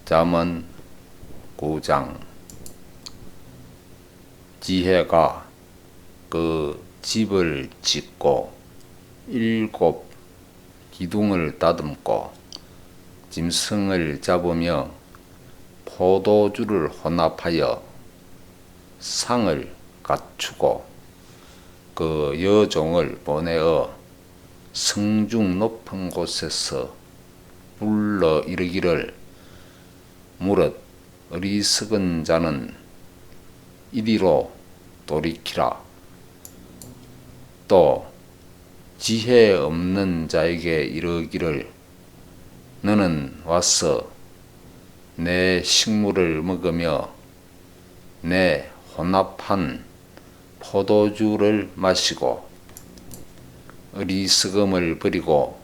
잠언 9장. 지혜가 그 집을 짓고 7 기둥을 다듬고 짐승을 잡으며 포도주를 혼합하여 상을 갖추고 그 여종을 보내어 성중 높은 곳에서 불러 이르기를 무릇 어리석은 자는 이리로 돌이키라. 또 지혜 없는 자에게 이르기를 너는 와서 내 식물을 먹으며 내 혼합한 포도주를 마시고 어리석음을 버리고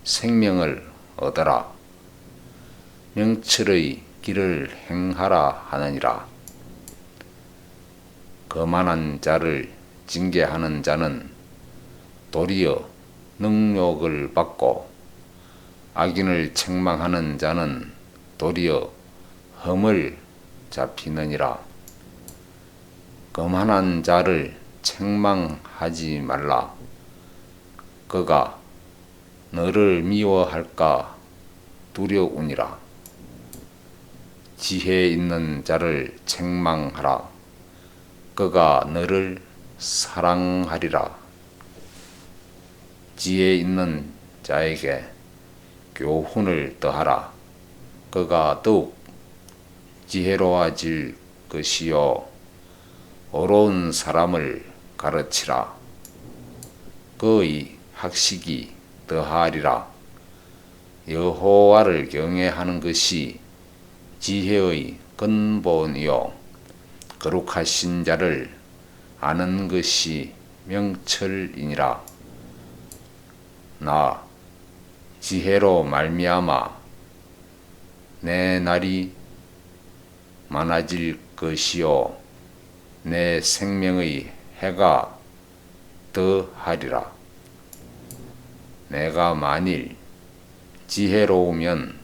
생명을 얻어라. 명철의 길을 행하라 하느니라. 거만한 자를 징계하는 자는 도리어 능욕을 받고 악인을 책망하는 자는 도리어 흠을 잡히느니라. 거만한 자를 책망하지 말라. 그가 너를 미워할까 두려우니라. 지혜 있는 자를 책망하라. 그가 너를 사랑하리라. 지혜 있는 자에게 교훈을 더하라. 그가 더욱 지혜로워질 것이요 어려운 사람을 가르치라. 그의 학식이 더하리라. 여호와를 경외하는 것이 지혜의 근본이요 거룩하신 자를 아는 것이 명철이니라. 나 지혜로 말미암아 내 날이 많아질 것이요 내 생명의 해가 더하리라. 내가 만일 지혜로우면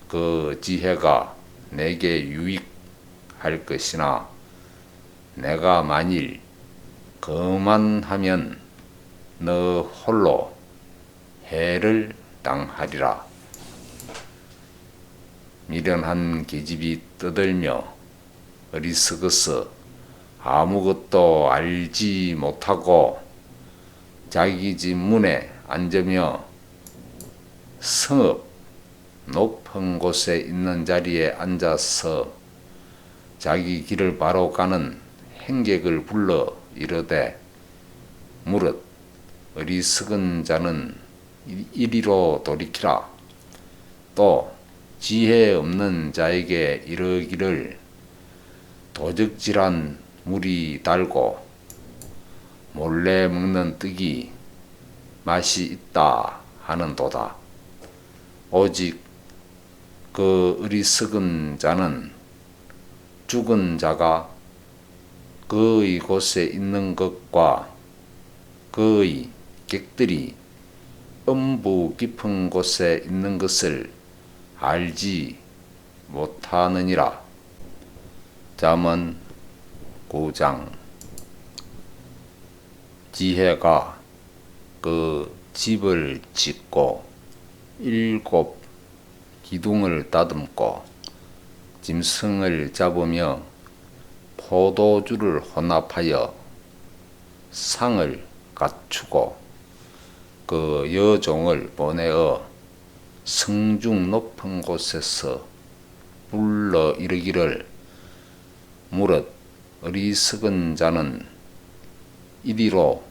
그 지혜가 내게 유익할 것이나 내가 만일 거만하면 너 홀로 해를 당하리라. 미련한 계집이 떠들며 어리석어서 아무것도 알지 못하고 자기 집 문에 앉으며 성읍 높은 곳에 있는 자리에 앉아서 자기 길을 바로 가는 행객을 불러 이르되 무릇 어리석은 자는 이리로 돌이키라. 또 지혜 없는 자에게 이르기를 도적질한 물이 달고 몰래 먹는 떡이 맛이 있다 하는도다. 오직 그 어리석은 자는 죽은 자가 그의 곳에 있는 것과 그의 객들이 음부 깊은 곳에 있는 것을 알지 못하느니라. 잠언 9장. 지혜가 그 집을 짓고 7 기둥을 다듬고 짐승을 잡으며 포도주를 혼합하여 상을 갖추고 그 여종을 보내어 성중 높은 곳에서 불러 이르기를 무릇 어리석은 자는 이리로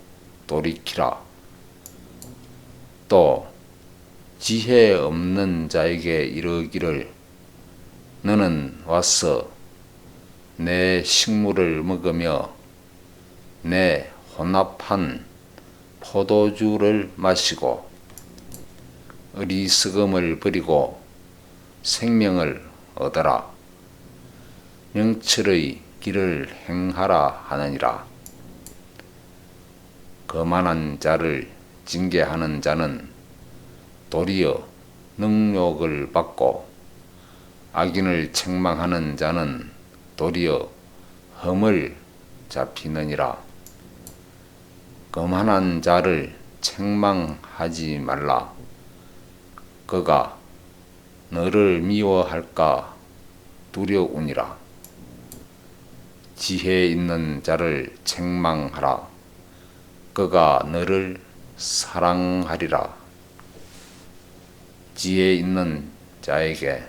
돌이키라. 또 지혜 없는 자에게 이르기를 너는 와서 내 식물을 먹으며 내 혼합한 포도주를 마시고 어리석음을 버리고 생명을 얻어라. 명철의 길을 행하라 하느니라. 거만한 자를 징계하는 자는 도리어 능욕을 받고 악인을 책망하는 자는 도리어 흠을 잡히느니라. 거만한 자를 책망하지 말라. 그가 너를 미워할까 두려우니라. 지혜 있는 자를 책망하라. 그가 너를 사랑하리라. 지혜 있는 자에게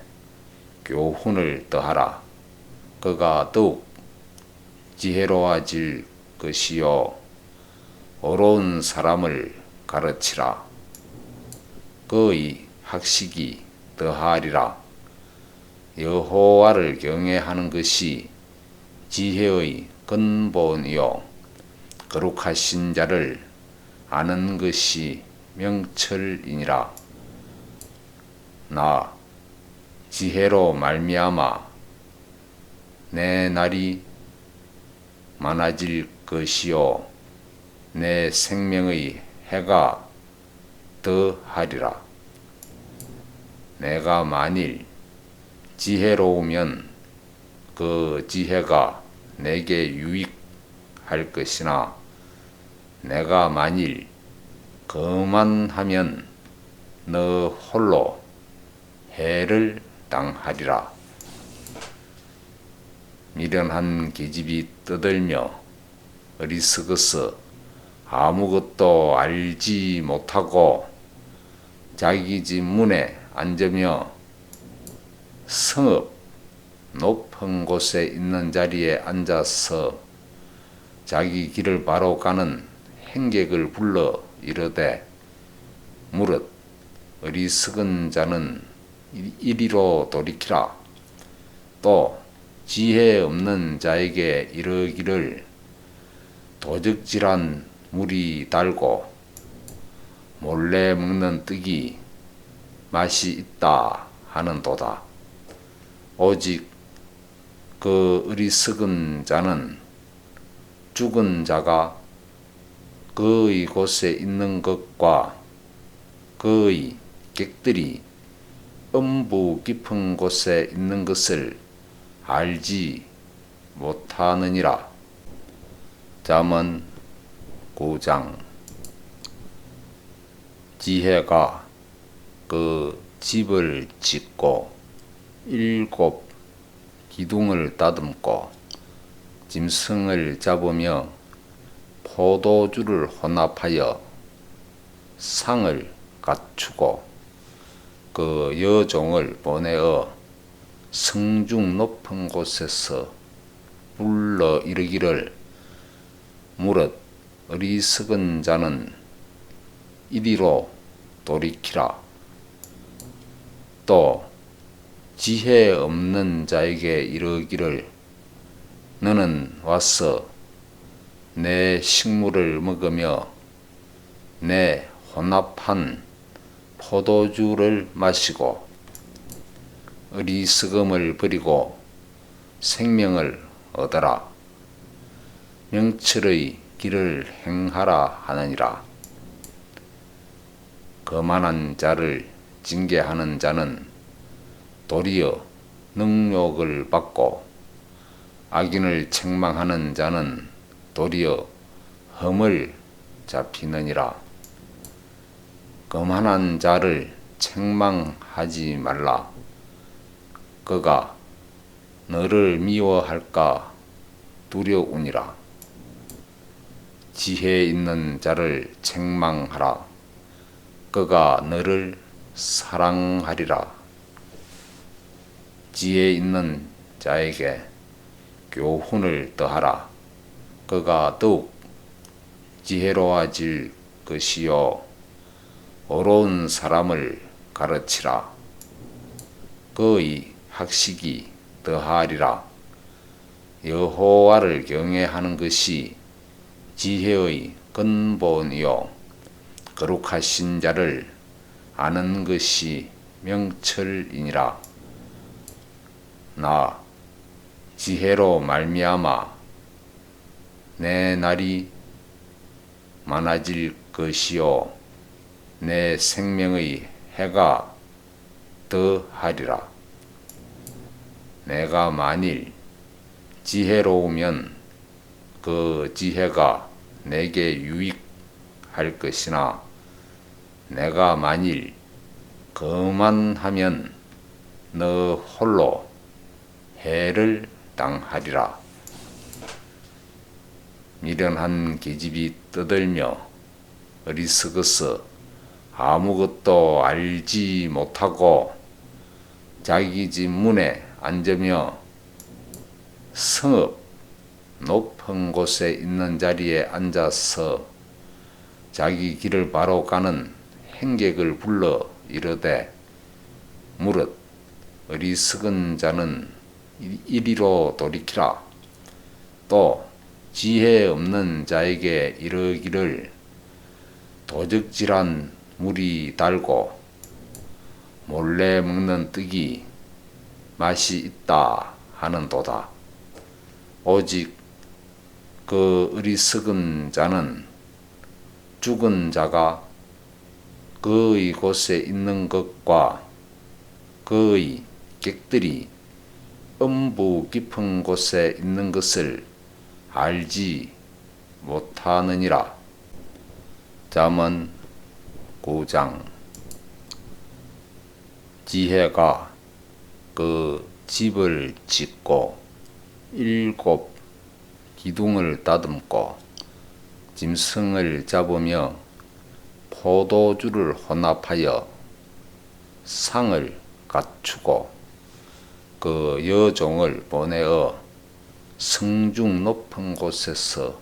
교훈을 더하라. 그가 더욱 지혜로워질 것이요 어려운 사람을 가르치라. 그의 학식이 더하리라. 여호와를 경외하는 것이 지혜의 근본이요 거룩하신 자를 아는 것이 명철이니라. 나 지혜로 말미암아 내 날이 많아질 것이요 내 생명의 해가 더하리라. 내가 만일 지혜로우면 그 지혜가 내게 유익할 것이나 내가 만일 거만하면 너 홀로 해를 당하리라. 미련한 계집이 떠들며 어리석어서 아무것도 알지 못하고 자기 집 문에 앉으며 성읍 높은 곳에 있는 자리에 앉아서 자기 길을 바로 가는 행객을 불러 이르되 무릇 어리석은 자는 이리로 돌이키라. 또 지혜 없는 자에게 이르기를 도적질한 물이 달고 몰래 먹는 떡이 맛이 있다 하는도다. 오직 그 어리석은 자는 죽은 자가 그의 곳에 있는 것과 그의 객들이 음부 깊은 곳에 있는 것을 알지 못하느니라. 잠언 9장. 지혜가 그 집을 짓고 7 기둥을 다듬고 짐승을 잡으며 포도주를 혼합하여 상을 갖추고 그 여종을 보내어 성중 높은 곳에서 불러 이르기를 무릇 어리석은 자는 이리로 돌이키라. 또 지혜 없는 자에게 이르기를 너는 와서 내 식물을 먹으며 내 혼합한 포도주를 마시고 어리석음을 버리고 생명을 얻어라. 명철의 길을 행하라 하느니라. 거만한 자를 징계하는 자는 도리어 능욕을 받고 악인을 책망하는 자는 도리어 흠을 잡히느니라. 거만한 자를 책망하지 말라. 그가 너를 미워할까 두려우니라. 지혜 있는 자를 책망하라. 그가 너를 사랑하리라. 지혜 있는 자에게 교훈을 더하라. 그가 더욱 지혜로워질 것이요 어려운 사람을 가르치라. 그의 학식이 더하리라. 여호와를 경외하는 것이 지혜의 근본이요 거룩하신 자를 아는 것이 명철이니라. 나 지혜로 말미암아 내 날이 많아질 것이요 내 생명의 해가 더하리라. 내가 만일 지혜로우면 그 지혜가 내게 유익할 것이나 내가 만일 거만하면 너 홀로 해를 당하리라. 미련한 계집이 떠들며 어리석어서 아무것도 알지 못하고 자기 집 문에 앉으며 성읍 높은 곳에 있는 자리에 앉아서 자기 길을 바로 가는 행객을 불러 이르되 무릇 어리석은 자는 이리로 돌이키라. 또 지혜 없는 자에게 이르기를 도적질한 물이 달고 몰래 먹는 떡이 맛이 있다 하는도다. 오직 그 어리석은 자는 죽은 자가 그의 곳에 있는 것과 그의 객들이 음부 깊은 곳에 있는 것을 알지 못하느니라. 잠언 9장. 지혜가 그 집을 짓고 7 기둥을 다듬고 짐승을 잡으며 포도주를 혼합하여 상을 갖추고 그 여종을 보내어 성중 높은 곳에서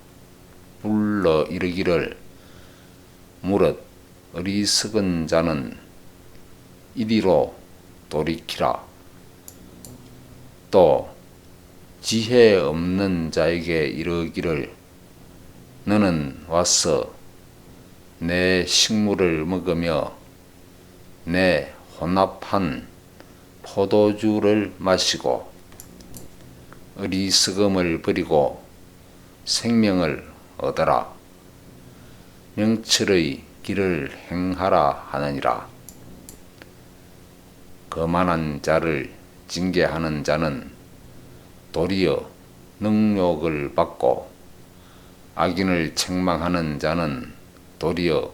불러 이르기를 무릇 어리석은 자는 이리로 돌이키라. 또 지혜 없는 자에게 이르기를 너는 와서 내 식물을 먹으며 내 혼합한 포도주를 마시고 어리석음을 버리고 생명을 얻어라. 명철의 길을 행하라 하느니라. 거만한 자를 징계하는 자는 도리어 능욕을 받고 악인을 책망하는 자는 도리어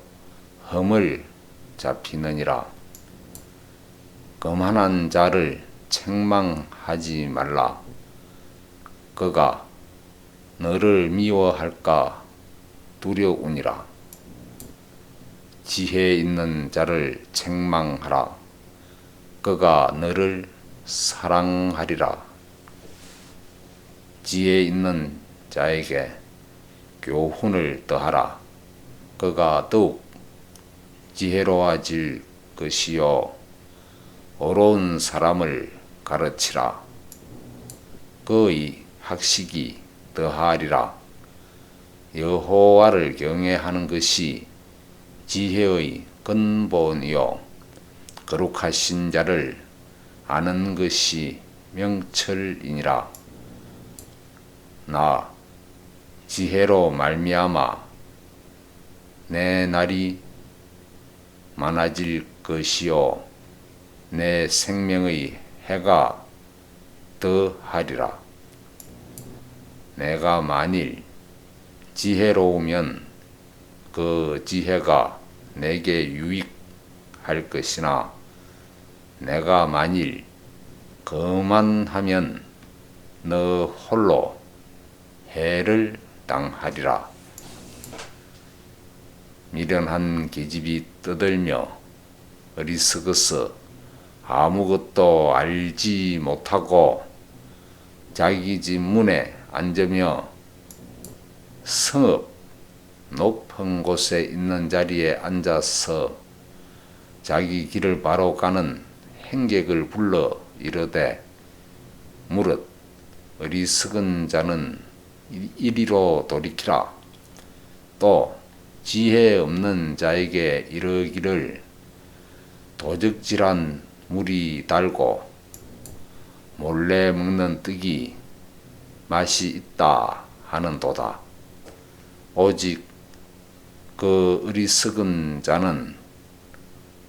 흠을 잡히느니라. 거만한 자를 책망하지 말라. 그가 너를 미워할까 두려우니라. 지혜 있는 자를 책망하라. 그가 너를 사랑하리라. 지혜 있는 자에게 교훈을 더하라. 그가 더욱 지혜로워질 것이요 어려운 사람을 가르치라. 그의 학식이 더하리라. 여호와를 경외하는 것이 지혜의 근본이요 거룩하신 자를 아는 것이 명철이니라. 나 지혜로 말미암아 내 날이 많아질 것이요 내 생명의 해가 더하리라. 내가 만일 지혜로우면 그 지혜가 내게 유익할 것이나 내가 만일 거만하면 너 홀로 해를 당하리라. 미련한 계집이 떠들며 어리석어서 아무것도 알지 못하고 자기 집 문에 앉으며 성읍 높은 곳에 있는 자리에 앉아서 자기 길을 바로 가는 행객을 불러 이르되 무릇 어리석은 자는 이리로 돌이키라. 또 지혜 없는 자에게 이르기를 도적질한 물이 달고 몰래 먹는 떡이 맛이 있다 하는도다. 오직 그 어리석은 자는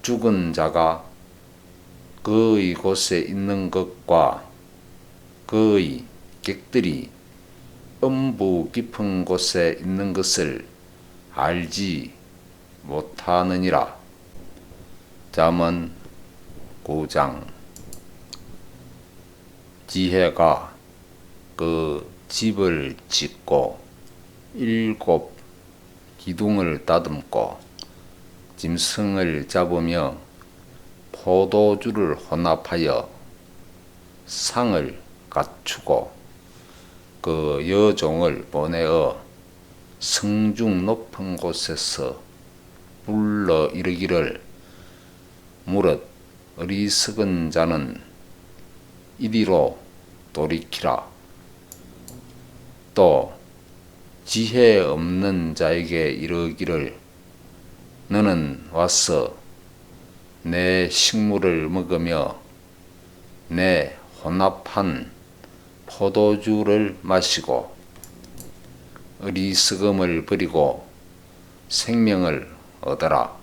죽은 자가 그의 곳에 있는 것과 그의 객들이 음부 깊은 곳에 있는 것을 알지 못하느니라. 잠언 9장. 지혜가 그 집을 짓고 7 기둥을 다듬고 짐승을 잡으며 포도주를 혼합하여 상을 갖추고 그 여종을 보내어 성중 높은 곳에서 불러 이르기를 무릇 어리석은 자는 이리로 돌이키라. 또 지혜 없는 자에게 이르기를 너는 와서 내 식물을 먹으며 내 혼합한 포도주를 마시고 어리석음을 버리고 생명을 얻어라.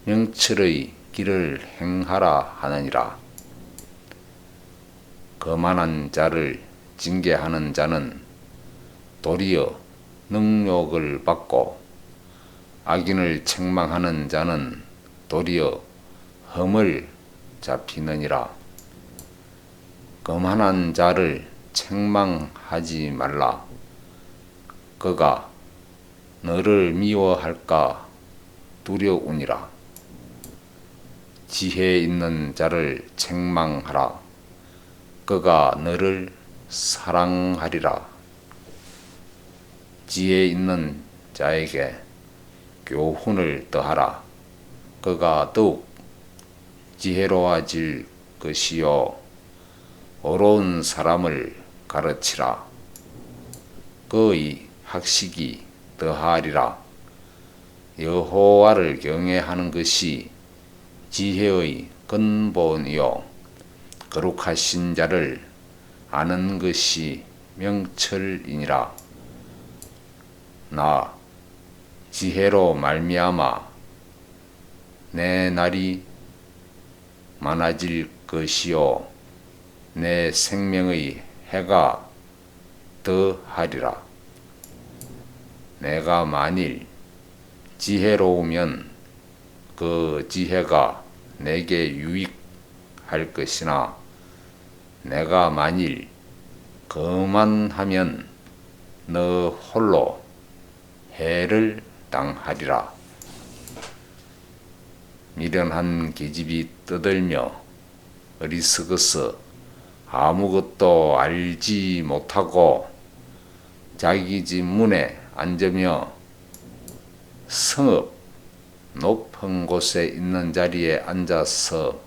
명철의 길을 행하라 하느니라. 거만한 자를 징계하는 자는 도리어 능욕을 받고 악인을 책망하는 자는 도리어 험을 잡히느니라. 거만한 자를 책망하지 말라. 그가 너를 미워할까 두려우니라. 지혜 있는 자를 책망하라. 그가 너를 사랑하리라. 지혜 있는 자에게 교훈을 더하라. 그가 더욱 지혜로워질 것이요 어려운 사람을 가르치라. 그의 학식이 더하리라. 여호와를 경외하는 것이 지혜의 근본이요 거룩하신 자를 아는 것이 명철이니라. 나 지혜로 말미암아 내 날이 많아질 것이요 내 생명의 해가 더하리라. 내가 만일 지혜로우면 그 지혜가 내게 유익할 것이나 내가 만일 거만하면 너 홀로 해를 당하리라. 미련한 계집이 떠들며 어리석어서 아무것도 알지 못하고 자기 집 문에 앉으며 성읍 높은 곳에 있는 자리에 앉아서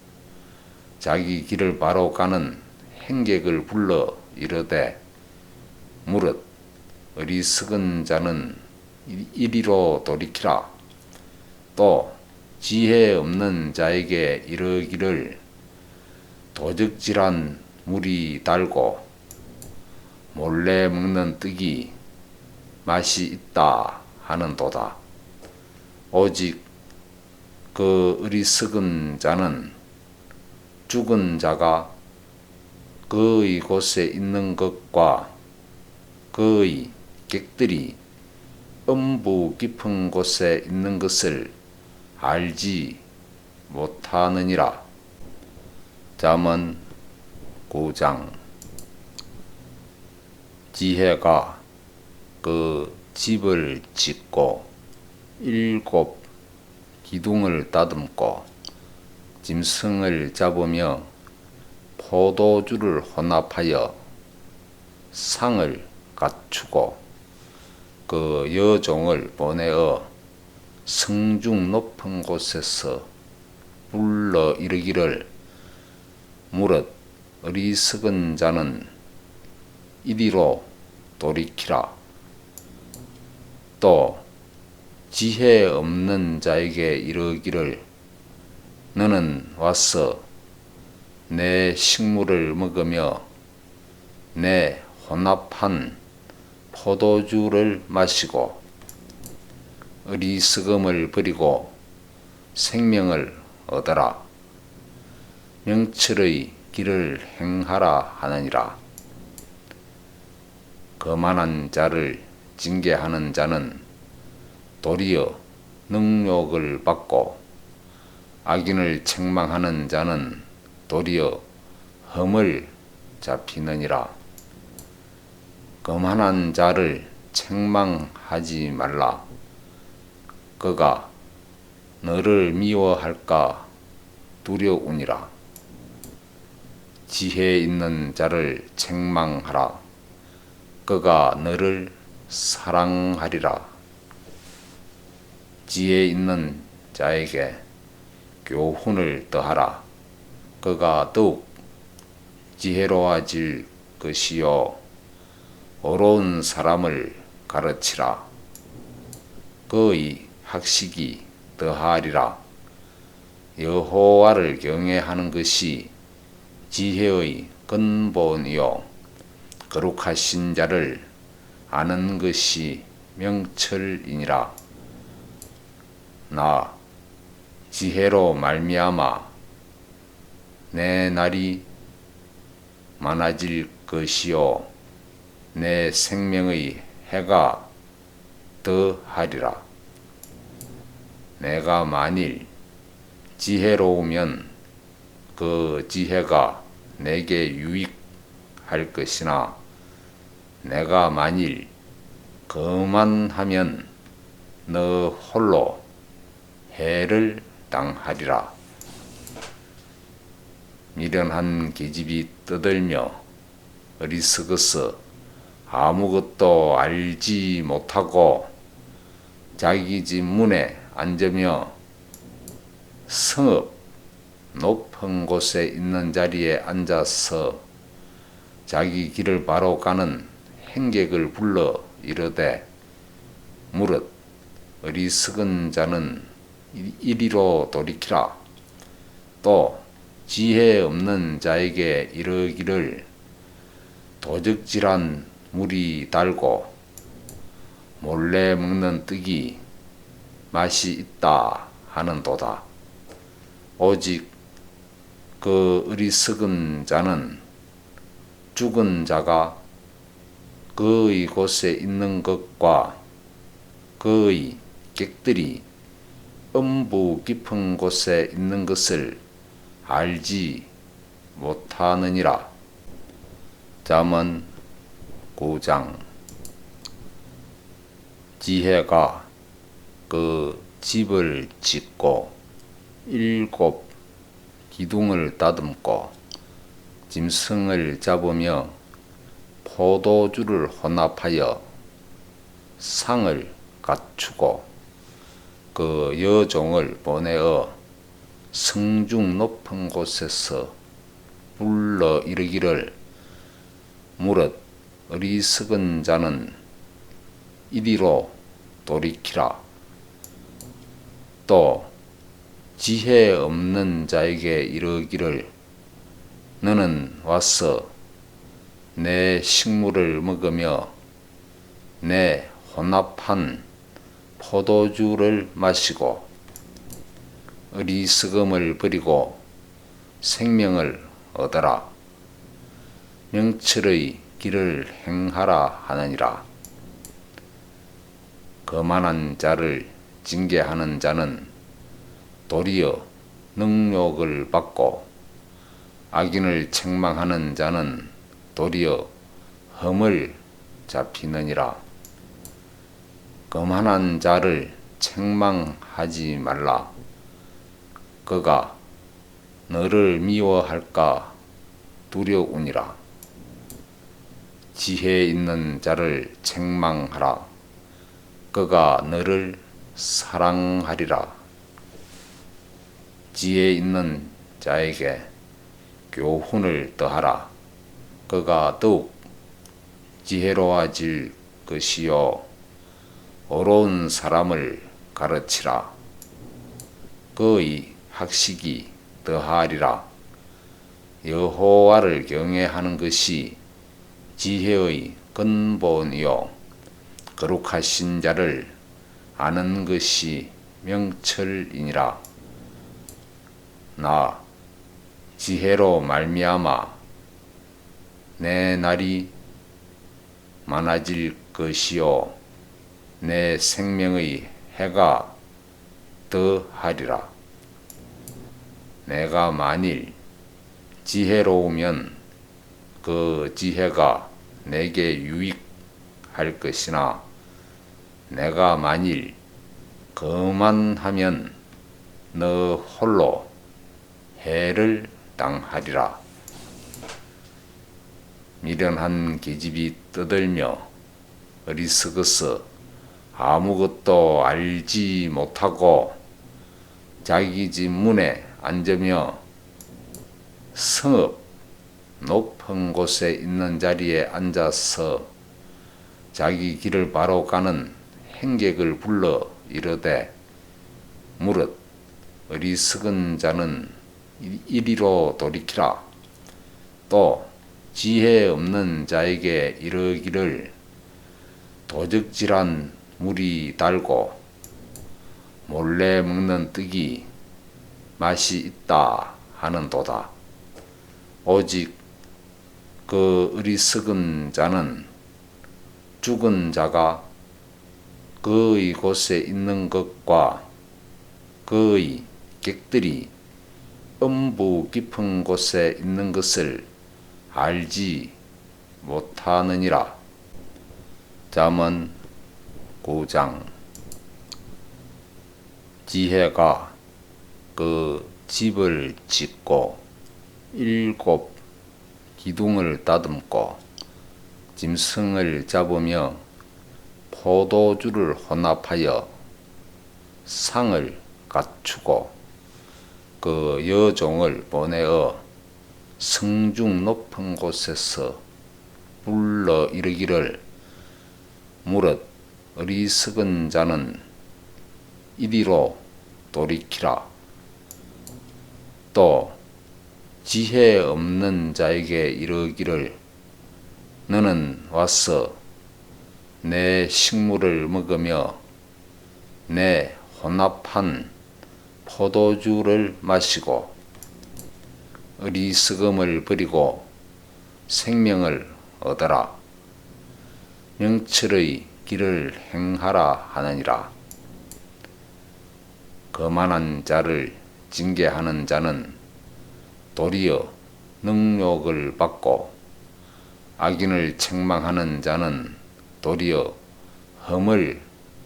자기 길을 바로 가는 행객을 불러 이르되 무릇 어리석은 자는 이리로 돌이키라. 또 지혜 없는 자에게 이르기를 도적질한 물이 달고 몰래 먹는 떡이 맛이 있다 하는도다. 오직 그 어리석은 자는 죽은 자가 그의 곳에 있는 것과 그의 객들이 음부 깊은 곳에 있는 것을 알지 못하느니라. 잠언 9장. 지혜가 그 집을 짓고 7 기둥을 다듬고 짐승을 잡으며 포도주를 혼합하여 상을 갖추고 그 여종을 보내어 성중 높은 곳에서 불러 이르기를 무릇 어리석은 자는 이리로 돌이키라. 또 지혜 없는 자에게 이르기를 너는 와서 내 식물을 먹으며 내 혼합한 포도주를 마시고 어리석음을 버리고 생명을 얻어라. 명철의 길을 행하라 하느니라. 거만한 자를 징계하는 자는 도리어 능욕을 받고 악인을 책망하는 자는 도리어 흠을 잡히느니라. 거만한 자를 책망하지 말라. 그가 너를 미워할까 두려우니라. 지혜 있는 자를 책망하라. 그가 너를 사랑하리라. 지혜 있는 자에게 교훈을 더하라. 그가 더욱 지혜로워질 것이요 어려운 사람을 가르치라. 그의 학식이 더하리라. 여호와를 경외하는 것이 지혜의 근본이요 거룩하신 자를 아는 것이 명철이니라. 나 지혜로 말미암아 내 날이 많아질 것이요 내 생명의 해가 더하리라. 내가 만일 지혜로우면 그 지혜가 내게 유익할 것이나 내가 만일 거만하면 너 홀로 해를 당하리라. 미련한 계집이 떠들며 어리석어서 아무것도 알지 못하고 자기 집 문에 앉으며 성읍 높은 곳에 있는 자리에 앉아서 자기 길을 바로 가는 행객을 불러 이르되 무릇 어리석은 자는 이리로 돌이키라. 또 지혜 없는 자에게 이르기를 도적질한 물이 달고 몰래 먹는 떡이 맛이 있다 하는도다. 오직 그 어리석은 자는 죽은 자가 그의 곳에 있는 것과 그의 객들이 음부 깊은 곳에 있는 것을 알지 못하느니라. 잠언 9장. 지혜가 그 집을 짓고 7 기둥을 다듬고 짐승을 잡으며 포도주를 혼합하여 상을 갖추고 그 여종을 보내어 성중 높은 곳에서 불러 이르기를 무릇 어리석은 자는 이리로 돌이키라. 또 지혜 없는 자에게 이르기를 너는 와서 내 식물을 먹으며 내 혼합한 포도주를 마시고 어리석음을 버리고 생명을 얻어라. 명철의 길을 행하라 하느니라. 거만한 자를 징계하는 자는 도리어 능욕을 받고 악인을 책망하는 자는 도리어 흠을 잡히느니라. 거만한 자를 책망하지 말라. 그가 너를 미워할까 두려우니라. 지혜 있는 자를 책망하라. 그가 너를 사랑하리라. 지혜 있는 자에게 교훈을 더하라. 그가 더욱 지혜로워질 것이요 어려운 사람을 가르치라. 그의 학식이 더하리라. 여호와를 경외하는 것이 지혜의 근본이요 거룩하신 자를 아는 것이 명철이니라. 나 지혜로 말미암아 내 날이 많아질 것이요 내 생명의 해가 더하리라. 내가 만일 지혜로우면 그 지혜가 내게 유익할 것이나 내가 만일 거만하면 너 홀로 해를 당하리라. 미련한 계집이 떠들며 어리석어서 아무것도 알지 못하고 자기 집 문에 앉으며 성읍 높은 곳에 있는 자리에 앉아서 자기 길을 바로 가는 행객을 불러 이르되 무릇 어리석은 자는 이리로 돌이키라. 또 지혜 없는 자에게 이르기를 도적질한 물이 달고 몰래 먹는 떡이 맛이 있다 하는도다. 오직 그 어리석은 자는 죽은 자가 그의 곳에 있는 것과 그의 객들이 음부 깊은 곳에 있는 것을 알지 못하느니라. 잠언 9장. 지혜가 그 집을 짓고 7 기둥을 다듬고 짐승을 잡으며 포도주를 혼합하여 상을 갖추고 그 여종을 보내어 성중 높은 곳에서 불러 이르기를 무릇 어리석은 자는 이리로 돌이키라. 또 지혜 없는 자에게 이르기를 너는 와서 내 식물을 먹으며 내 혼합한 포도주를 마시고 어리석음을 버리고 생명을 얻어라. 명철의 길을 행하라 하느니라. 거만한 자를 징계하는 자는 도리어 능욕을 받고 악인을 책망하는 자는 도리어 험을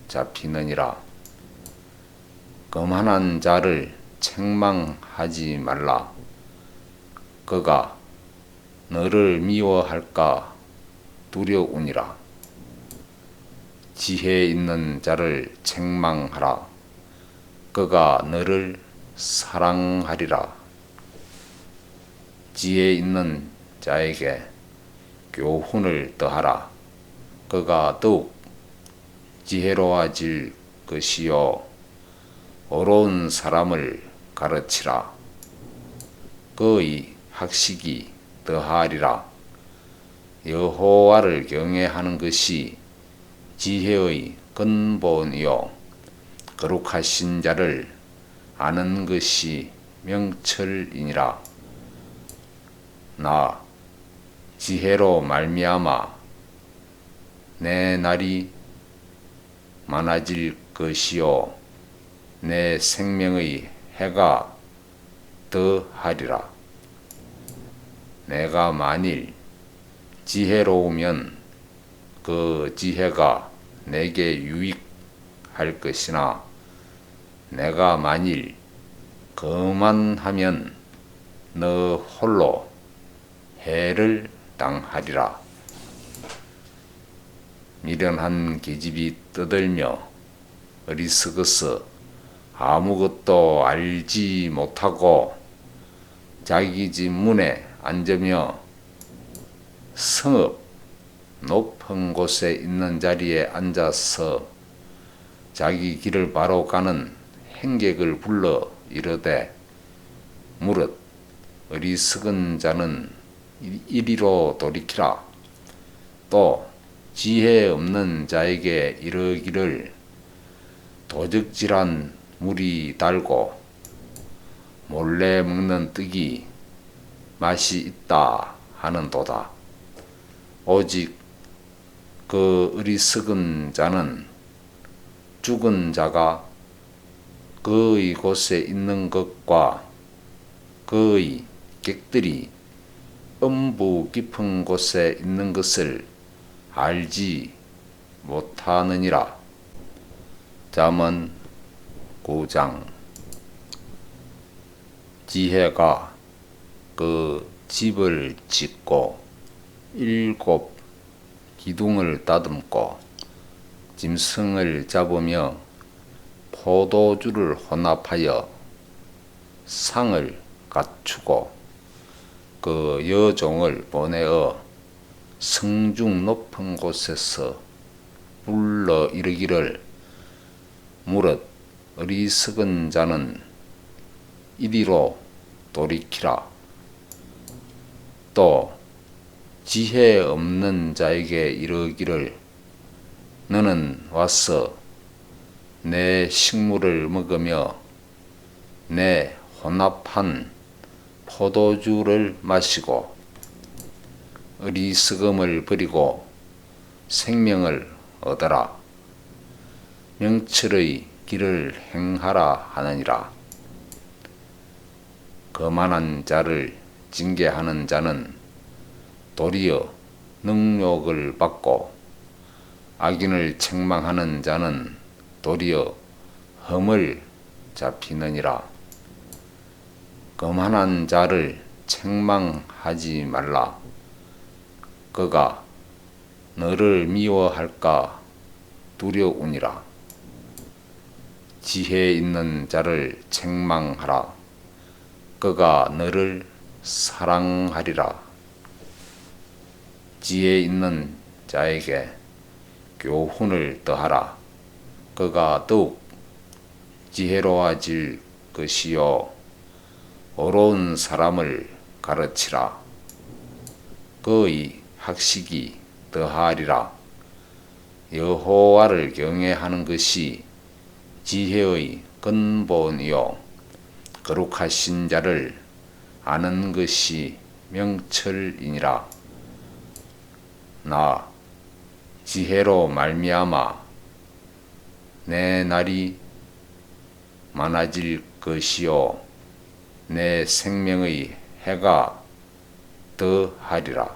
잡히느니라. 거만한 자를 책망하지 말라. 그가 너를 미워할까 두려우니라. 지혜 있는 자를 책망하라. 그가 너를 사랑하리라. 지혜 있는 자에게 교훈을 더하라. 그가 더욱 지혜로워질 것이요 어려운 사람을 가르치라. 그의 학식이 더하리라. 여호와를 경외하는 것이 지혜의 근본이요 거룩하신 자를 아는 것이 명철이니라. 나 지혜로 말미암아 내 날이 많아질 것이요 내 생명의 해가 더하리라. 내가 만일 지혜로우면 그 지혜가 내게 유익할 것이나 내가 만일 거만하면 너 홀로 해를 당하리라. 미련한 계집이 떠들며 어리석어서 아무것도 알지 못하고 자기 집 문에 앉으며 성읍 높은 곳에 있는 자리에 앉아서 자기 길을 바로 가는 행객을 불러 이르되 무릇 어리석은 자는 이리로 돌이키라. 또 지혜 없는 자에게 이르기를 도적질한 물이 달고 몰래 먹는 떡이 맛이 있다 하는도다. 오직 그 어리석은 자는 죽은 자가 그의 곳에 있는 것과 그의 객들이 음부 깊은 곳에 있는 것을 알지 못하느니라. 잠언 9장. 지혜가 그 집을 짓고 7 기둥을 다듬고 짐승을 잡으며 포도주를 혼합하여 상을 갖추고 그 여종을 보내어 성중 높은 곳에서 불러 이르기를 무릇 어리석은 자는 이리로 돌이키라. 또 지혜 없는 자에게 이르기를 너는 와서 내 식물을 먹으며 내 혼합한 포도주를 마시고 어리석음을 버리고 생명을 얻어라. 명철의 길을 행하라 하느니라. 거만한 자를 징계하는 자는 도리어 능욕을 받고 악인을 책망하는 자는 도리어 험을 잡히느니라. 거만한 자를 책망하지 말라. 그가 너를 미워할까 두려우니라. 지혜 있는 자를 책망하라. 그가 너를 사랑하리라. 지혜 있는 자에게 교훈을 더하라. 그가 더욱 지혜로워질 것이요 어려운 사람을 가르치라. 그의 학식이 더하리라. 여호와를 경외하는 것이 지혜의 근본이요 거룩하신 자를 아는 것이 명철이니라. 나 지혜로 말미암아 내 날이 많아질 것이요 내 생명의 해가 더하리라.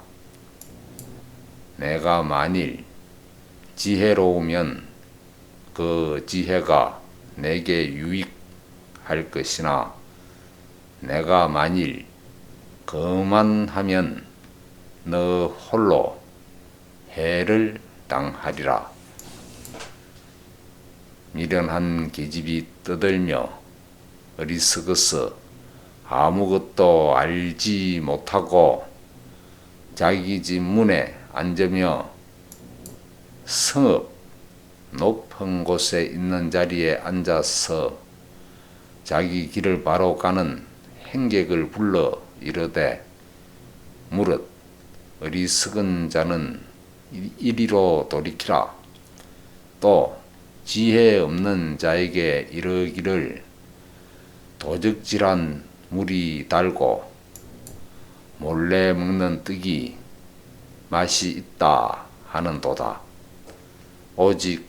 내가 만일 지혜로우면 그 지혜가 내게 유익할 것이나 내가 만일 거만하면 너 홀로 해를 당하리라. 미련한 계집이 떠들며 어리석어서 아무것도 알지 못하고 자기 집 문에 앉으며 성읍 높은 곳에 있는 자리에 앉아서 자기 길을 바로 가는 행객을 불러 이르되 무릇 어리석은 자는 이리로 돌이키라. 또 지혜 없는 자에게 이르기를 도적질한 물이 달고 몰래 먹는 떡이 맛이 있다 하는도다. 오직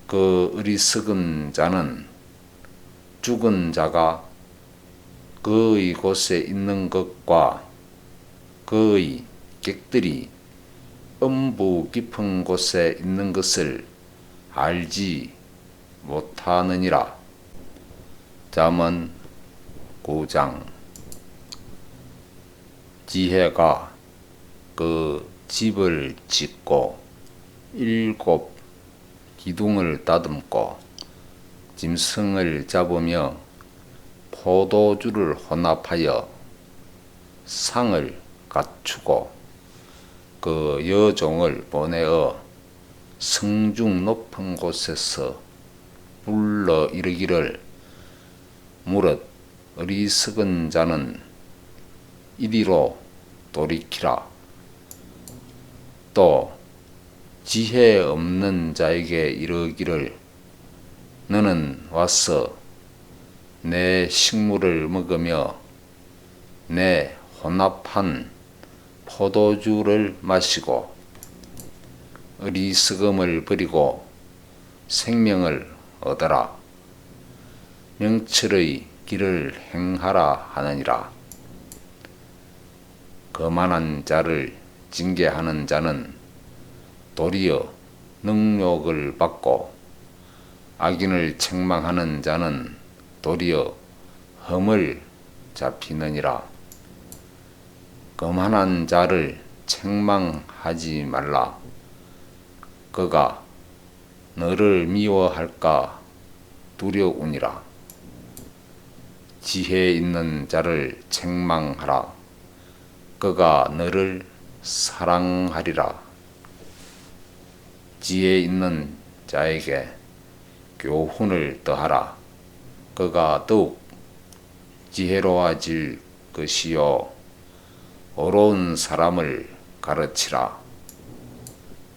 그 어리석은 자는 죽은 자가 그의 곳에 있는 것과 그의 객들이 음부 깊은 곳에 있는 것을 알지 못하느니라. 잠언 9장. 지혜가 그 집을 짓고 7 기둥을 다듬고 짐승을 잡으며 포도주를 혼합하여 상을 갖추고 그 여종을 보내어 성중 높은 곳에서 불러 이르기를 무릇 어리석은 자는 이리로 돌이키라. 또 지혜 없는 자에게 이르기를 너는 와서 내 식물을 먹으며 내 혼합한 포도주를 마시고 어리석음을 버리고 생명을 얻어라. 명철의 길을 행하라 하느니라. 거만한 자를 징계하는 자는 도리어 능욕을 받고 악인을 책망하는 자는 도리어 흠을 잡히느니라. 거만한 자를 책망하지 말라. 그가 너를 미워할까 두려우니라. 지혜 있는 자를 책망하라. 그가 너를 사랑하리라. 지혜 있는 자에게 교훈을 더하라. 그가 더욱 지혜로워질 것이요 어려운 사람을 가르치라.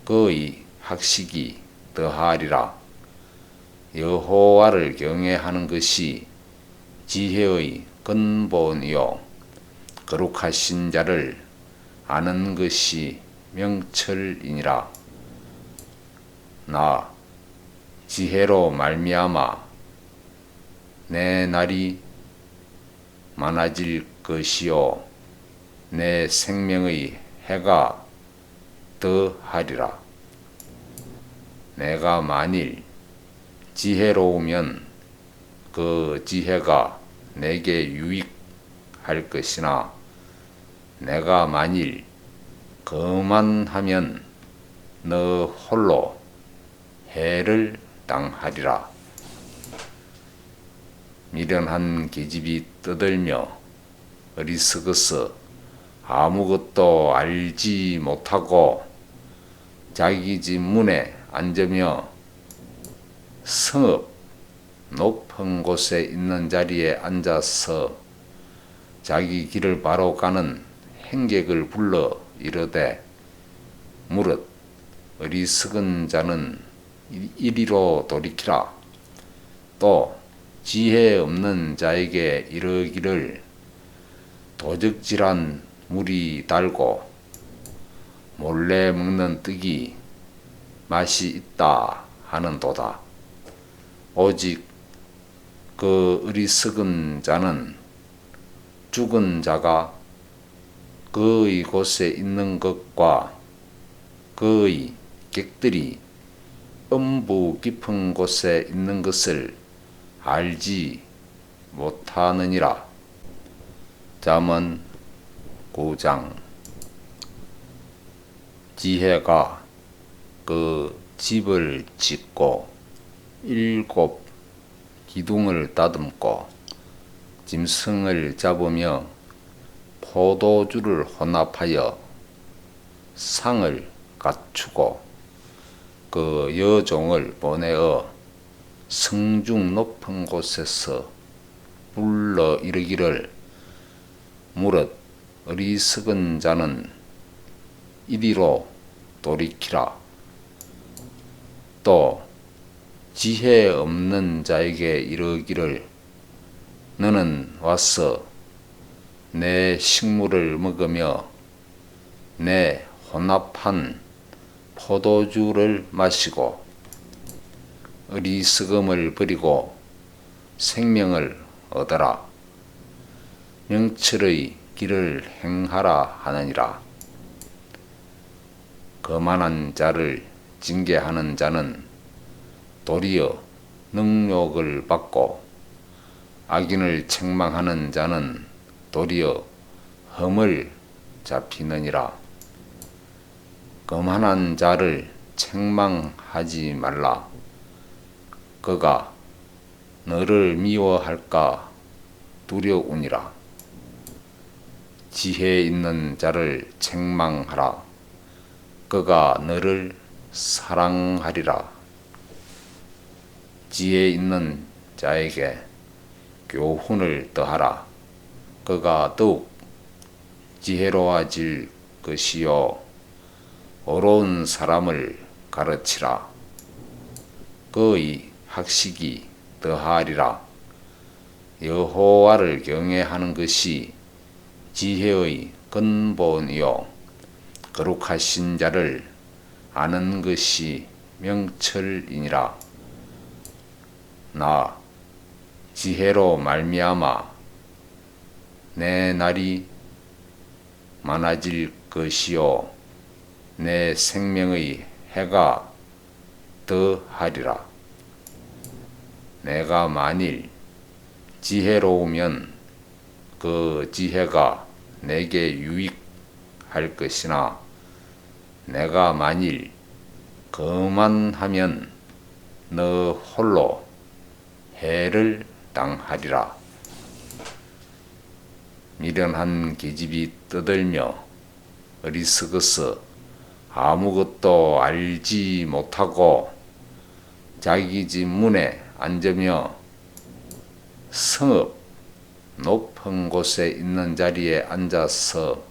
그의 학식이 더하리라. 여호와를 경외하는 것이 지혜의 근본이요 거룩하신 자를 아는 것이 명철이니라. 나 지혜로 말미암아 내 날이 많아질 것이요 내 생명의 해가 더하리라. 내가 만일 지혜로우면 그 지혜가 내게 유익할 것이나 내가 만일 거만하면 너 홀로 해를 당하리라. 미련한 계집이 떠들며 어리석어서 아무것도 알지 못하고 자기 집 문에 앉으며 성읍 높은 곳에 있는 자리에 앉아서 자기 길을 바로 가는 행객을 불러 이르되 무릇 어리석은 자는 이리로 돌이키라. 또 지혜 없는 자에게 이르기를 도적질한 물이 달고 몰래 먹는 떡이 맛이 있다 하는도다. 오직 그 어리석은 자는 죽은 자가 그의 곳에 있는 것과 그의 객들이 음부 깊은 곳에 있는 것을 알지 못하느니라. 잠언 9장. 지혜가 그 집을 짓고 7 기둥을 다듬고 짐승을 잡으며 포도주를 혼합하여 상을 갖추고 그 여종을 보내어 성중 높은 곳에서 불러 이르기를 무릇 어리석은 자는 이리로 돌이키라. 또 지혜 없는 자에게 이르기를 너는 와서 내 식물을 먹으며 내 혼합한 포도주를 마시고 어리석음을 버리고 생명을 얻어라. 명철의 길을 행하라 하느니라. 거만한 자를 징계하는 자는 도리어 능욕을 받고 악인을 책망하는 자는 도리어 흠을 잡히느니라. 거만한 자를 책망하지 말라. 그가 너를 미워할까 두려우니라. 지혜 있는 자를 책망하라. 그가 너를 사랑하리라. 지혜 있는 자에게 교훈을 더하라. 그가 더욱 지혜로워질 것이요 어려운 사람을 가르치라. 그의 학식이 더하리라. 여호와를 경외하는 것이 지혜의 근본이요 거룩하신 자를 아는 것이 명철이니라. 나 지혜로 말미암아 내 날이 많아질 것이요 내 생명의 해가 더하리라. 내가 만일 지혜로우면 그 지혜가 내게 유익할 것이나 내가 만일 거만하면 너 홀로 해를 당하리라. 미련한 계집이 떠들며 어리석어서 아무것도 알지 못하고 자기 집 문에 앉으며 성읍 높은 곳에 있는 자리에 앉아서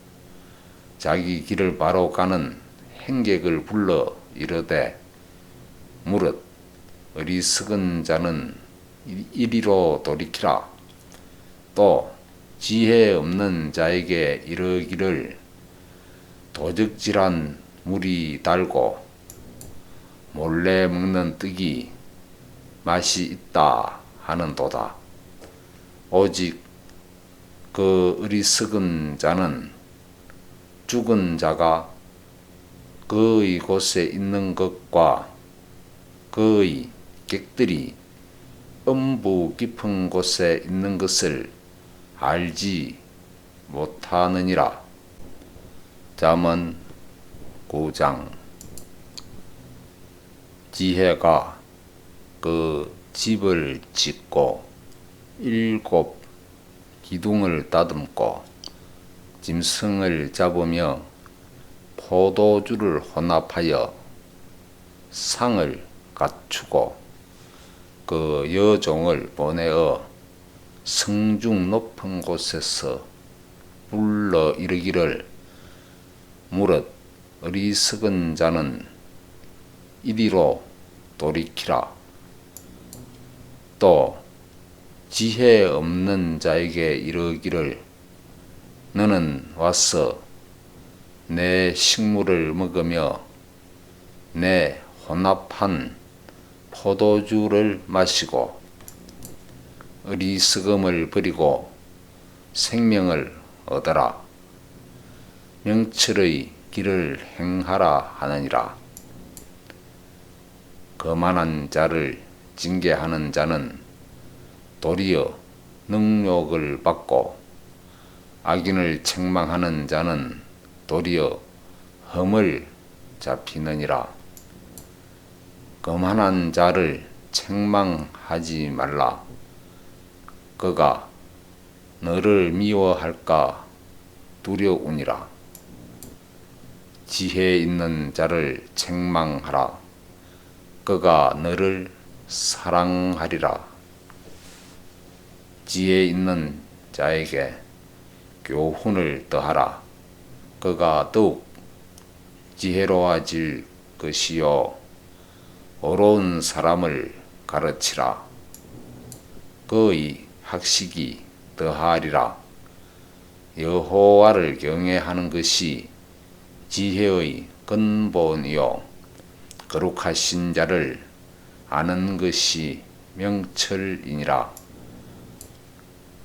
자기 길을 바로 가는 행객을 불러 이르되 무릇 어리석은 자는 이리로 돌이키라. 또 지혜 없는 자에게 이르기를 도적질한 물이 달고 몰래 먹는 떡이 맛이 있다 하는도다. 오직 그 어리석은 자는 죽은 자가 그의 곳에 있는 것과 그의 객들이 음부 깊은 곳에 있는 것을 알지 못하느니라. 잠언 9장. 지혜가 그 집을 짓고 7 기둥을 다듬고 짐승을 잡으며 포도주를 혼합하여 상을 갖추고 그 여종을 보내어 성중 높은 곳에서 불러 이르기를 무릇 어리석은 자는 이리로 돌이키라. 또 지혜 없는 자에게 이르기를 너는 와서 내 식물을 먹으며 내 혼합한 포도주를 마시고 어리석음을 버리고 생명을 얻어라. 명철의 길을 행하라 하느니라. 거만한 자를 징계하는 자는 도리어 능욕을 받고 악인을 책망하는 자는 도리어 험을 잡히느니라. 거만한 자를 책망하지 말라. 그가 너를 미워할까 두려우니라. 지혜 있는 자를 책망하라. 그가 너를 사랑하리라. 지혜 있는 자에게 교훈을 더하라. 그가 더욱 지혜로워질 것이요 어려운 사람을 가르치라. 그의 학식이 더하리라. 여호와를 경외하는 것이 지혜의 근본이요 거룩하신 자를 아는 것이 명철이니라.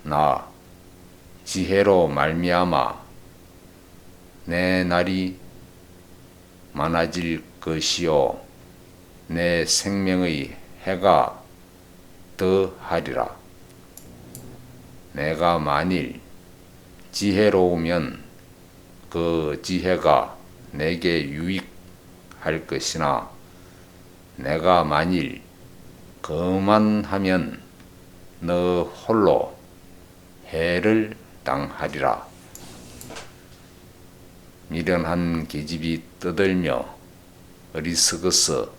나 지혜로 말미암아 내 날이 많아질 것이요 내 생명의 해가 더하리라. 내가 만일 지혜로우면 그 지혜가 내게 유익할 것이나 내가 만일 거만하면 너 홀로 해를 당하리라. 미련한 계집이 떠들며 어리석어서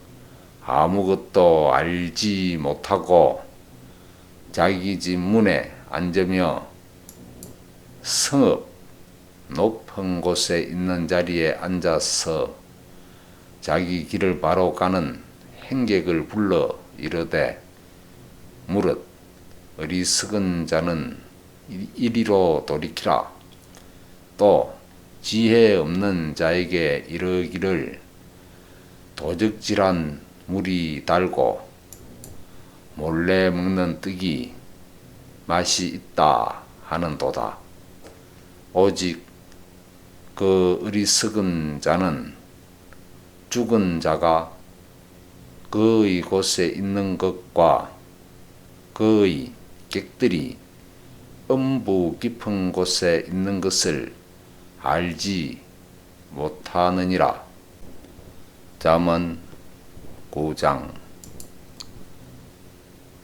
아무것도 알지 못하고 자기 집 문에 앉으며 성읍 높은 곳에 있는 자리에 앉아서 자기 길을 바로 가는 행객을 불러 이르되 무릇 어리석은 자는 이리로 돌이키라. 또 지혜 없는 자에게 이르기를 도적질한 물이 달고 몰래 먹는 떡이 맛이 있다 하는도다. 오직 그 어리석은 자는 죽은 자가 그의 곳에 있는 것과 그의 객들이 음부 깊은 곳에 있는 것을 알지 못하느니라. 잠언 9장.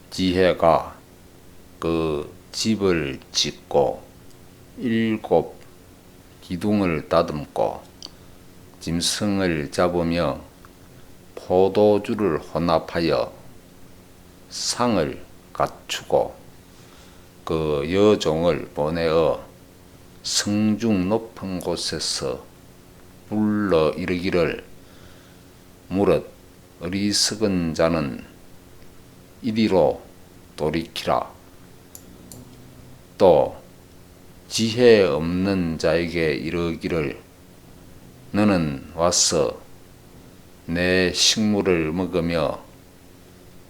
지혜가 그 집을 짓고 7 기둥을 다듬고 짐승을 잡으며 포도주를 혼합하여 상을 갖추고 그 여종을 보내어 성중 높은 곳에서 불러 이르기를 무릇 어리석은 자는 이리로 돌이키라. 또 지혜 없는 자에게 이르기를 너는 와서 내 식물을 먹으며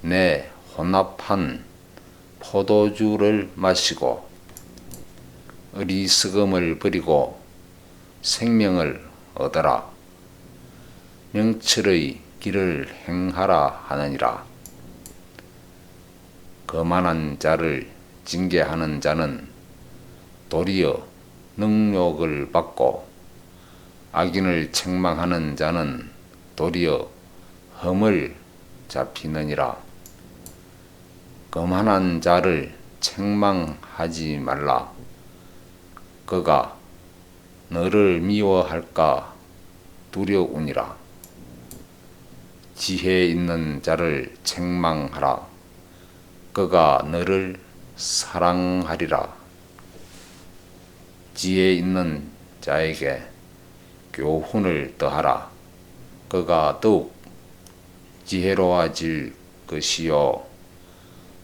내 혼합한 포도주를 마시고 어리석음을 버리고 생명을 얻어라. 명철의 길을 행하라 하느니라. 거만한 자를 징계하는 자는 도리어 능욕을 받고 악인을 책망하는 자는 도리어 흠을 잡히느니라. 거만한 자를 책망하지 말라. 그가 너를 미워할까 두려우니라. 지혜 있는 자를 책망하라. 그가 너를 사랑하리라. 지혜 있는 자에게 교훈을 더하라. 그가 더욱 지혜로워질 것이요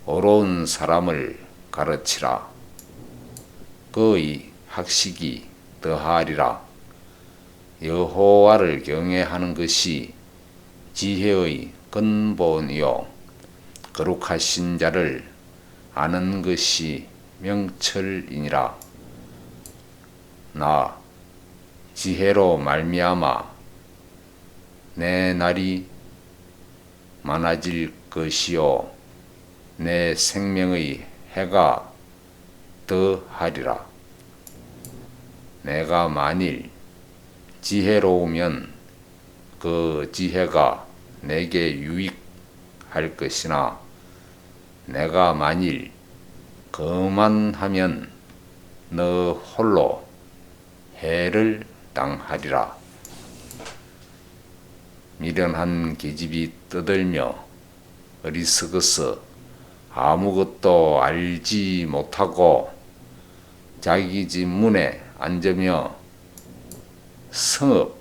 어려운 사람을 가르치라. 그의 학식이 더하리라. 여호와를 경외하는 것이 지혜의 근본이요 거룩하신 자를 아는 것이 명철이니라. 나 지혜로 말미암아 내 날이 많아질 것이요 내 생명의 해가 더하리라. 내가 만일 지혜로우면 그 지혜가 내게 유익할 것이나 내가 만일 거만하면 너 홀로 해를 당하리라. 미련한 계집이 떠들며 어리석어서 아무것도 알지 못하고 자기 집 문에 앉으며 성읍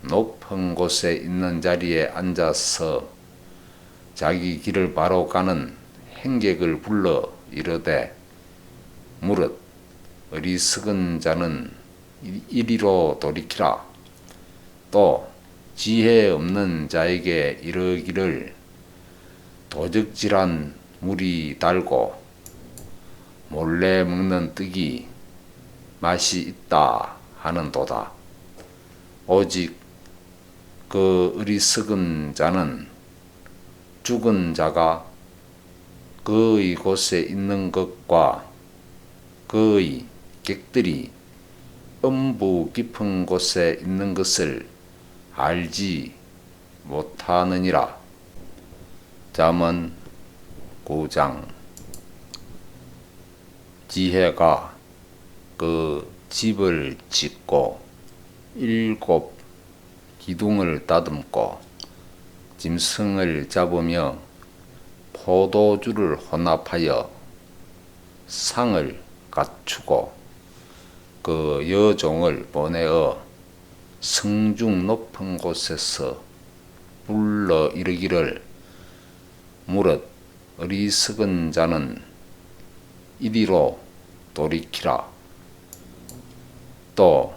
높은 곳에 있는 자리에 앉아서 자기 길을 바로 가는 행객을 불러 이르되 무릇 어리석은 자는 이리로 돌이키라. 또 지혜 없는 자에게 이르기를 도적질한 물이 달고 몰래 먹는 떡이 맛이 있다 하는도다. 오직 그 어리석은 자는 죽은 자가 그의 곳에 있는 것과 그의 객들이 음부 깊은 곳에 있는 것을 알지 못하느니라. 잠언 9장. 지혜가 그 집을 짓고 7 기둥을 다듬고 짐승을 잡으며 포도주를 혼합하여 상을 갖추고 그 여종을 보내어 성중 높은 곳에서 불러 이르기를 무릇 어리석은 자는 이리로 돌이키라. 또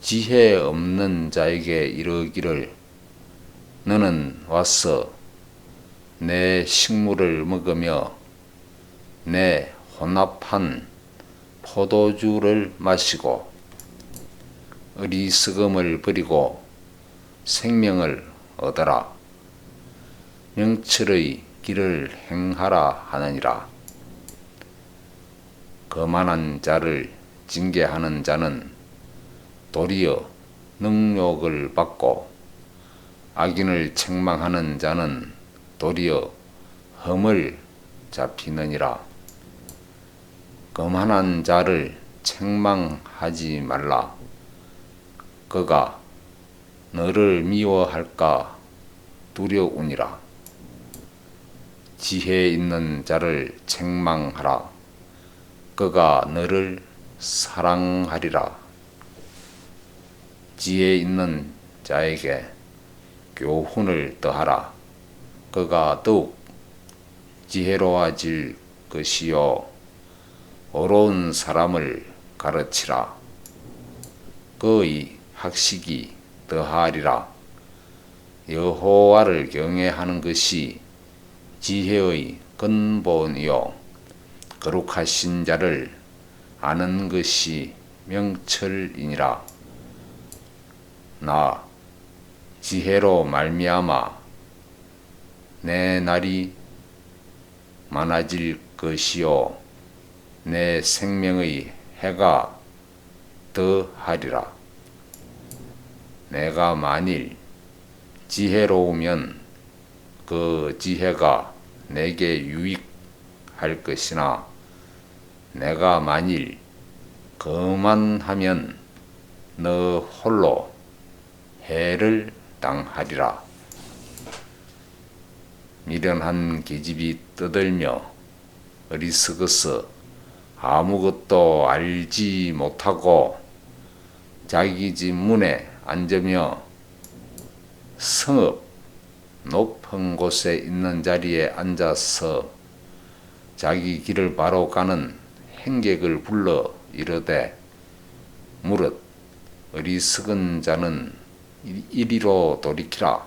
지혜 없는 자에게 이르기를 너는 와서 내 식물을 먹으며 내 혼합한 포도주를 마시고 어리석음을 버리고 생명을 얻어라. 명철의 길을 행하라 하느니라. 거만한 자를 징계하는 자는 도리어 능욕을 받고 악인을 책망하는 자는 도리어 험을 잡히느니라. 거만한 자를 책망하지 말라. 그가 너를 미워할까 두려우니라. 지혜 있는 자를 책망하라. 그가 너를 사랑하리라. 지혜 있는 자에게 교훈을 더하라. 그가 더욱 지혜로워질 것이요 어려운 사람을 가르치라. 그의 학식이 더하리라. 여호와를 경외하는 것이 지혜의 근본이요 거룩하신 자를 아는 것이 명철이니라. 나 지혜로 말미암아 내 날이 많아질 것이요 내 생명의 해가 더하리라. 내가 만일 지혜로우면 그 지혜가 내게 유익할 것이나 내가 만일 거만하면 너 홀로 해를 당하리라. 미련한 계집이 떠들며 어리석어서 아무것도 알지 못하고 자기 집 문에 앉으며 성읍 높은 곳에 있는 자리에 앉아서 자기 길을 바로 가는 행객을 불러 이르되 무릇 어리석은 자는 이리로 돌이키라.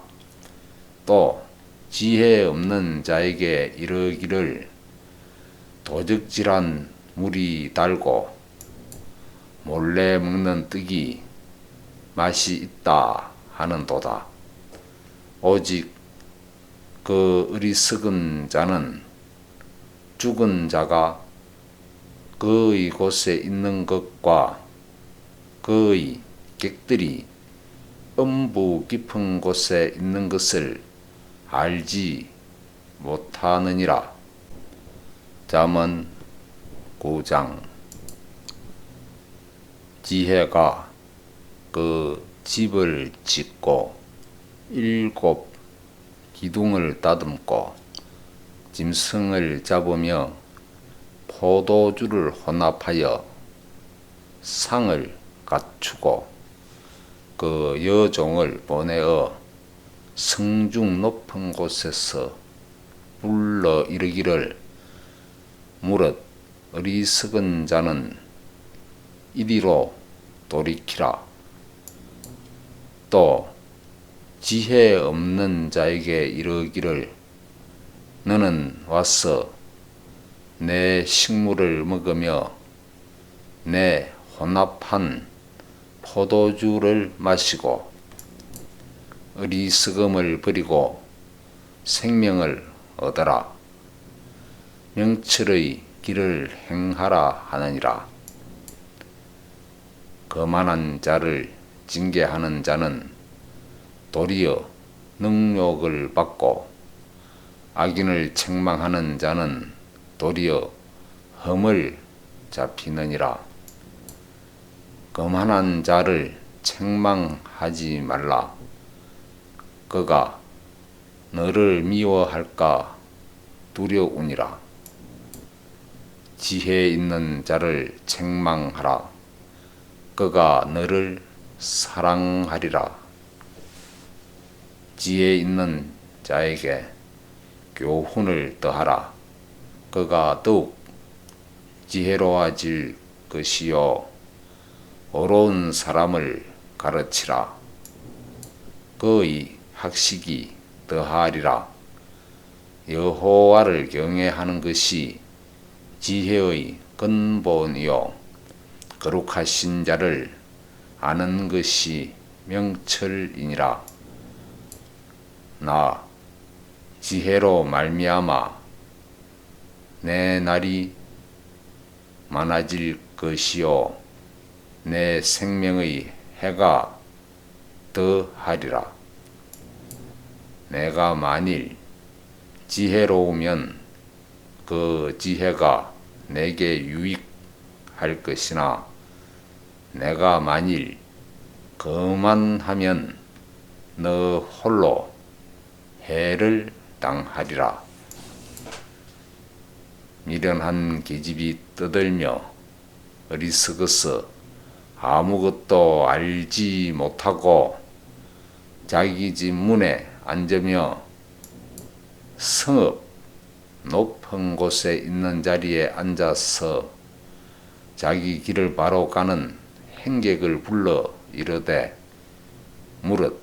또 지혜 없는 자에게 이르기를 도적질한 물이 달고 몰래 먹는 떡이 맛이 있다 하는도다. 오직 그 어리석은 자는 죽은 자가 그의 곳에 있는 것과 그의 객들이 음부 깊은 곳에 있는 것을 알지 못하느니라. 잠언 9장. 지혜가 그 집을 짓고 7 기둥을 다듬고 짐승을 잡으며 포도주를 혼합하여 상을 갖추고 그 여종을 보내어 성중 높은 곳에서 불러 이르기를 무릇 어리석은 자는 이리로 돌이키라. 또 지혜 없는 자에게 이르기를 너는 와서 내 식물을 먹으며 내 혼합한 포도주를 마시고 어리석음을 버리고 생명을 얻어라. 명철의 길을 행하라 하느니라. 거만한 자를 징계하는 자는 도리어 능욕을 받고 악인을 책망하는 자는 도리어 험을 잡히느니라. 거만한 자를 책망하지 말라. 그가 너를 미워할까 두려우니라. 지혜 있는 자를 책망하라. 그가 너를 사랑하리라. 지혜 있는 자에게 교훈을 더하라. 그가 더욱 지혜로워질 것이요 어려운 사람을 가르치라. 그의 학식이 더하리라. 여호와를 경외하는 것이 지혜의 근본이요 거룩하신 자를 아는 것이 명철이니라. 나 지혜로 말미암아 내 날이 많아질 것이요 내 생명의 해가 더하리라. 내가 만일 지혜로우면 그 지혜가 내게 유익할 것이나 내가 만일 거만하면 너 홀로 해를 당하리라. 미련한 계집이 떠들며 어리석어서 아무것도 알지 못하고 자기 집 문에 앉으며 성읍 높은 곳에 있는 자리에 앉아서 자기 길을 바로 가는 행객을 불러 이르되 무릇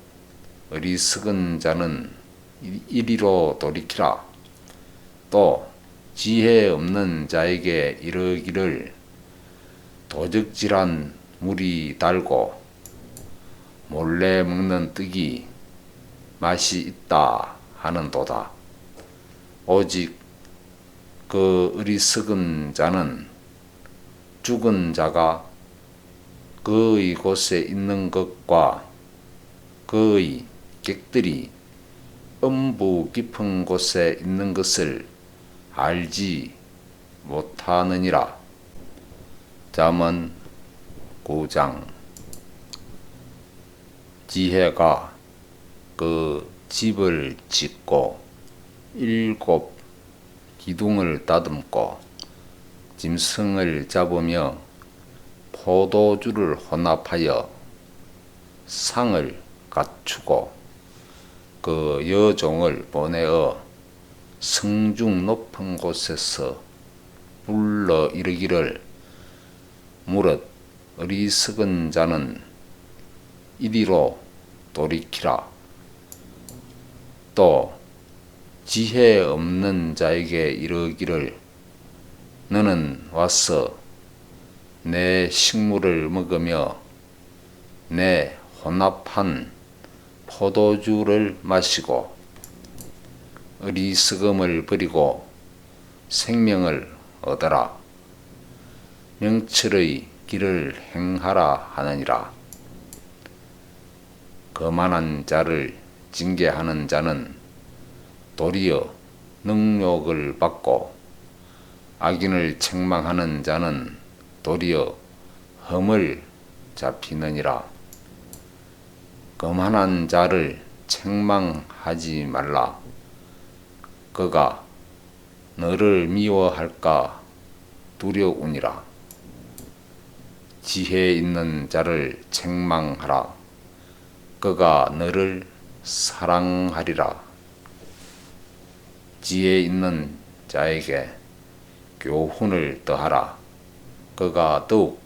어리석은 자는 이리로 돌이키라. 또 지혜 없는 자에게 이르기를 도적질한 물이 달고 몰래 먹는 떡이 맛이 있다 하는도다. 오직 그 어리석은 자는 죽은 자가 그의 곳에 있는 것과 그의 객들이 음부 깊은 곳에 있는 것을 알지 못하느니라. 잠언 9장. 지혜가 그 집을 짓고 7 기둥을 다듬고 짐승을 잡으며 포도주를 혼합하여 상을 갖추고 그 여종을 보내어 성중 높은 곳에서 불러 이르기를 무릇 어리석은 자는 이리로 돌이키라. 또 지혜 없는 자에게 이르기를 너는 와서 내 식물을 먹으며 내 혼합한 포도주를 마시고 어리석음을 버리고 생명을 얻어라. 명철의 길을 행하라 하느니라. 거만한 자를 징계하는 자는 도리어 능욕을 받고 악인을 책망하는 자는 도리어 흠을 잡히느니라. 거만한 자를 책망하지 말라. 그가 너를 미워할까 두려우니라. 지혜 있는 자를 책망하라. 그가 너를 사랑하리라. 지혜 있는 자에게 교훈을 더하라. 그가 더욱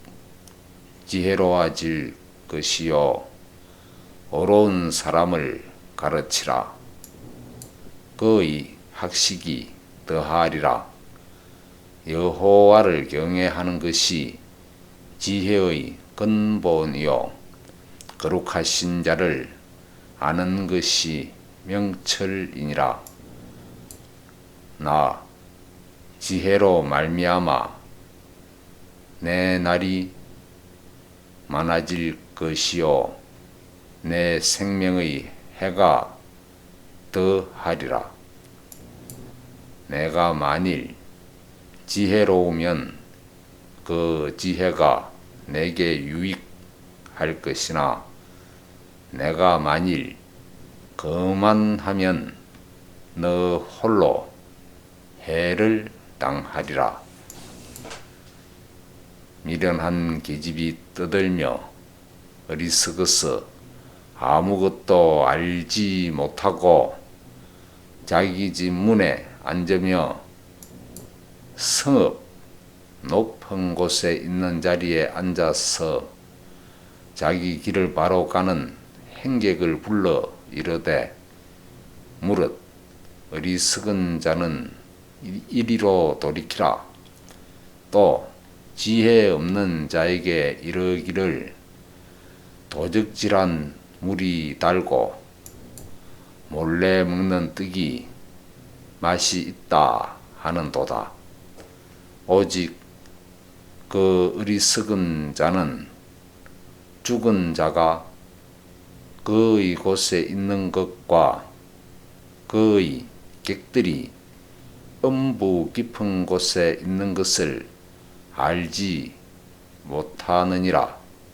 지혜로워질 것이요 어려운 사람을 가르치라. 그의 학식이 더하리라. 여호와를 경외하는 것이 지혜의 근본이요 거룩하신 자를 아는 것이 명철이니라. 나 지혜로 말미암아 내 날이 많아질 것이요 내 생명의 해가 더하리라. 내가 만일 지혜로우면 그 지혜가 내게 유익할 것이나 내가 만일 거만하면 너 홀로 해를 당하리라. 미련한 계집이 떠들며 어리석어서 아무것도 알지 못하고 자기 집 문에 앉으며 성읍 높은 곳에 있는 자리에 앉아서 자기 길을 바로 가는 행객을 불러 이르되 무릇 어리석은 자는 이리로 돌이키라. 또 지혜 없는 자에게 이르기를 도적질한 물이 달고 몰래 먹는 떡이 맛이 있다 하는도다. 오직 그 어리석은 자는 죽은 자가 그의 곳에 있는 것과 그의 객들이 음부 깊은 곳에 있는 것을 알지 못하느니라.